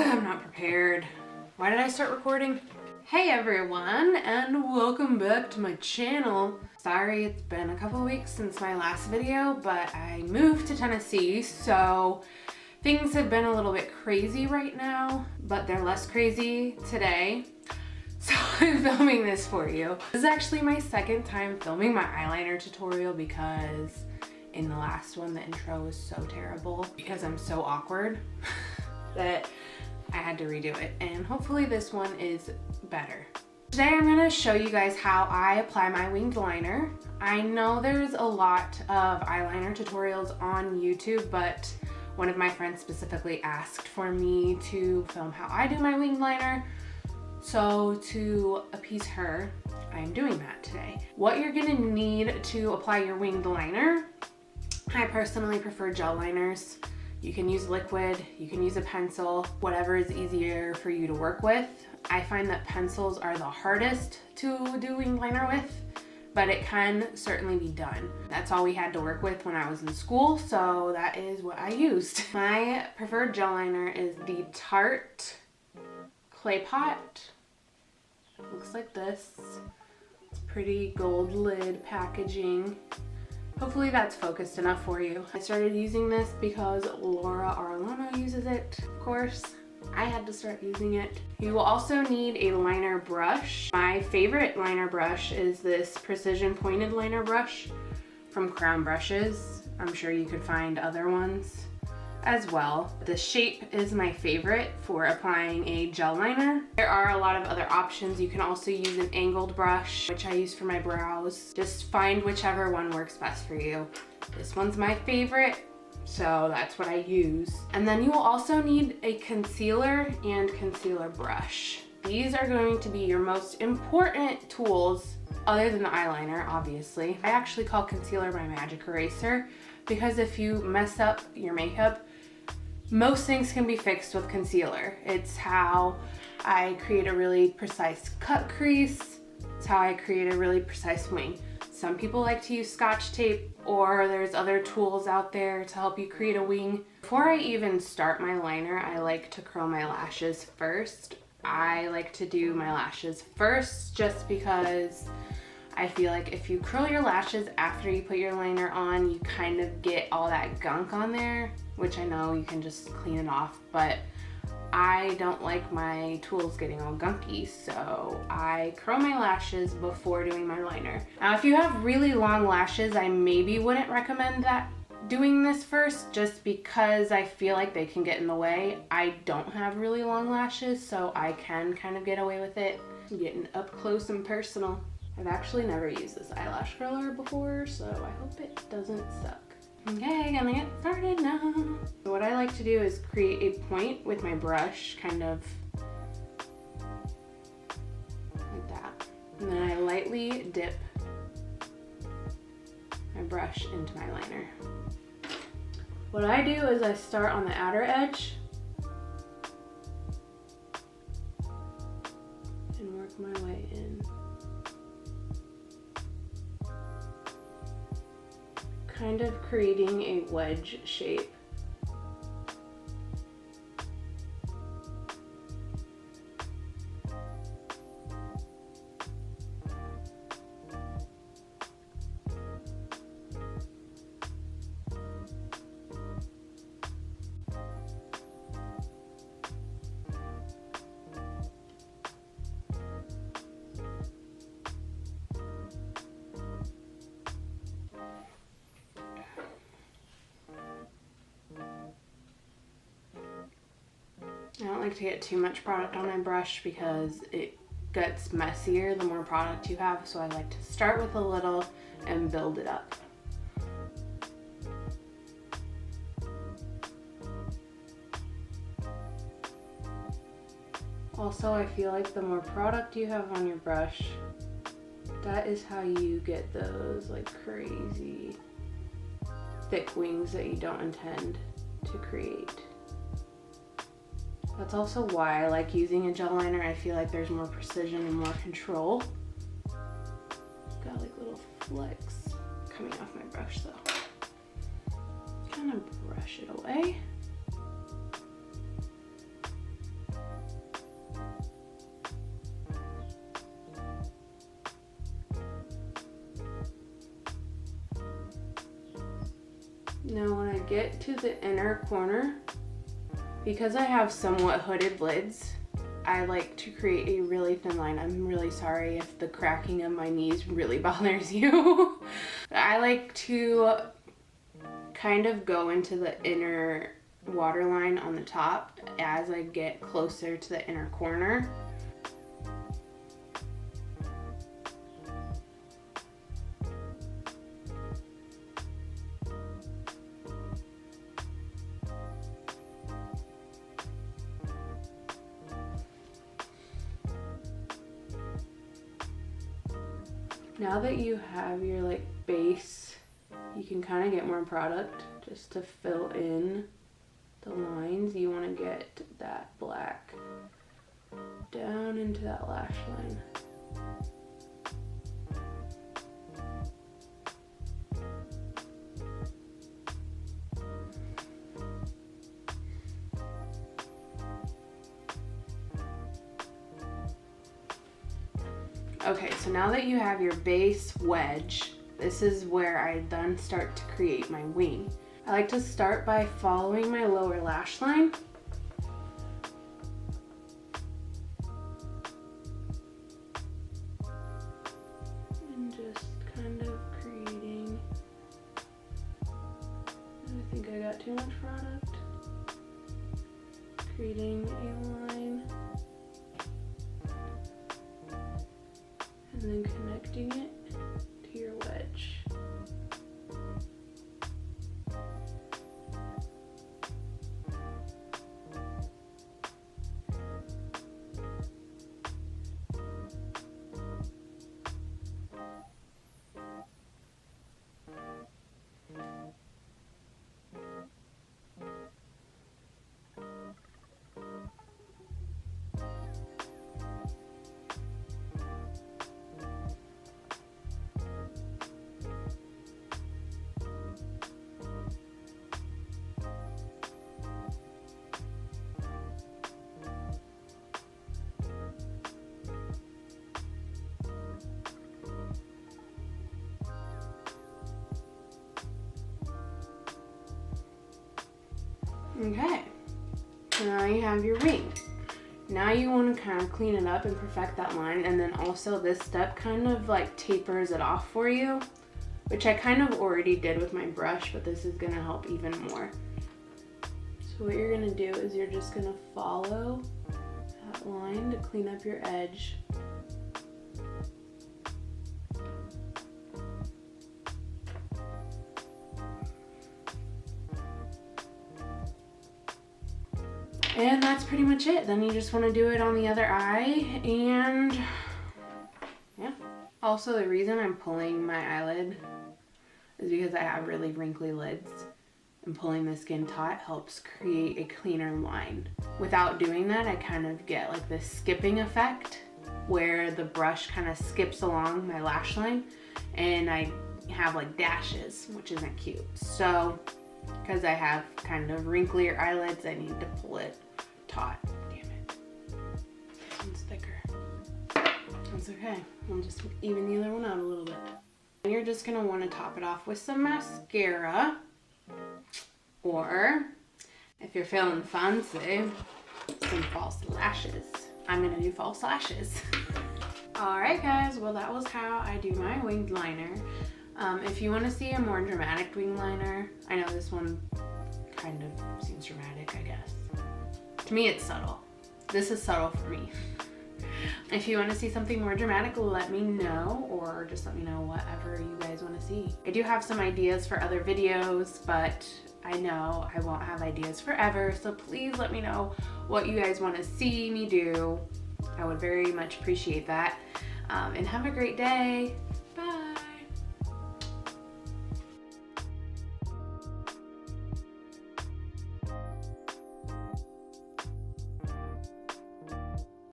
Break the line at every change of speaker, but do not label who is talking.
I'm not prepared. Why did I start recording? Hey everyone, and welcome back to my channel. Sorry it's been a couple weeks since my last video, but I moved to Tennessee, so things have been a little bit crazy right now, but they're less crazy today. So I'm filming this for you. This is actually my second time filming my eyeliner tutorial because in the last one, the intro was so terrible because I'm so awkward that I had to redo it, and hopefully this one is better. Today I'm going to show you guys how I apply my winged liner. I know there's a lot of eyeliner tutorials on YouTube, but one of my friends specifically asked for me to film how I do my winged liner. So to appease her, I'm doing that today. What you're going to need to apply your winged liner, I personally prefer gel liners. You can use liquid, you can use a pencil, whatever is easier for you to work with. I find that pencils are the hardest to do winged liner with, but it can certainly be done. That's all we had to work with when I was in school, so that is what I used. My preferred gel liner is the Tarte Clay Pot. Looks like this. It's pretty gold lid packaging. Hopefully that's focused enough for you. I started using this because Laura Arlono uses it, of course. I had to start using it. You will also need a liner brush. My favorite liner brush is this precision pointed liner brush from Crown Brushes. I'm sure you could find other ones as well. The shape is my favorite for applying a gel liner. There are a lot of other options. You can also use an angled brush, which I use for my brows. Just find whichever one works best for you. This one's my favorite, so that's what I use. And then you will also need a concealer and concealer brush. These are going to be your most important tools other than the eyeliner, obviously. I actually call concealer my magic eraser because if you mess up your makeup, most things can be fixed with concealer. It's how I create a really precise cut crease. It's how I create a really precise wing. Some people like to use Scotch tape, or there's other tools out there to help you create a wing. Before I even start my liner, I like to curl my lashes first. I like to do my lashes first just because I feel like if you curl your lashes after you put your liner on, you kind of get all that gunk on there, which I know you can just clean it off, but I don't like my tools getting all gunky, so I curl my lashes before doing my liner. Now, if you have really long lashes, I maybe wouldn't recommend that doing this first, just because I feel like they can get in the way. I don't have really long lashes, so I can kind of get away with it. I'm getting up close and personal. I've actually never used this eyelash curler before, so I hope it doesn't suck. Okay, gonna get started now. So what I like to do is create a point with my brush, kind of like that. And then I lightly dip my brush into my liner. What I do is I start on the outer edge and work my way in. Kind of creating a wedge shape. I don't like to get too much product on my brush because it gets messier the more product you have, so I like to start with a little and build it up. Also, I feel like the more product you have on your brush, that is how you get those like crazy thick wings that you don't intend to create. That's also why I like using a gel liner. I feel like there's more precision and more control. Got like little flecks coming off my brush though. Kind of brush it away. get to the inner corner, because I have somewhat hooded lids, I like to create a really thin line. I'm really sorry if the cracking of my knees really bothers you. I like to kind of go into the inner waterline on the top as I get closer to the inner corner. Now that you have your like base, you can kind of get more product just to fill in the lines. You want to get that black down into that lash line. Okay, so now that you have your base wedge, this is where I then start to create my wing. I like to start by following my lower lash line. And just kind of creating, I think I got too much product. Creating a line. And then connecting it to your wedge. Okay, so now you have your wing. Now you want to kind of clean it up and perfect that line, and then also this step kind of like tapers it off for you, which I kind of already did with my brush, but this is going to help even more. So what you're going to do is you're just going to follow that line to clean up your edge. And that's pretty much it. Then you just want to do it on the other eye, and yeah. Also, the reason I'm pulling my eyelid is because I have really wrinkly lids, and pulling the skin taut helps create a cleaner line. Without doing that, I kind of get like this skipping effect where the brush kind of skips along my lash line, and I have like dashes, which isn't cute. So because I have kind of wrinklier eyelids, I need to pull it taut. Damn it. This one's thicker. That's okay. I'll just even the other one out a little bit. And you're just gonna want to top it off with some mascara, or if you're feeling fancy, some false lashes. I'm gonna do false lashes. Alright guys, well that was how I do my winged liner. If you want to see a more dramatic wing liner, I know this one kind of seems dramatic, I guess. To me, it's subtle. This is subtle for me. If you want to see something more dramatic, let me know, or just let me know whatever you guys want to see. I do have some ideas for other videos, but I know I won't have ideas forever, so please let me know what you guys want to see me do. I would very much appreciate that. And have a great day. Bye.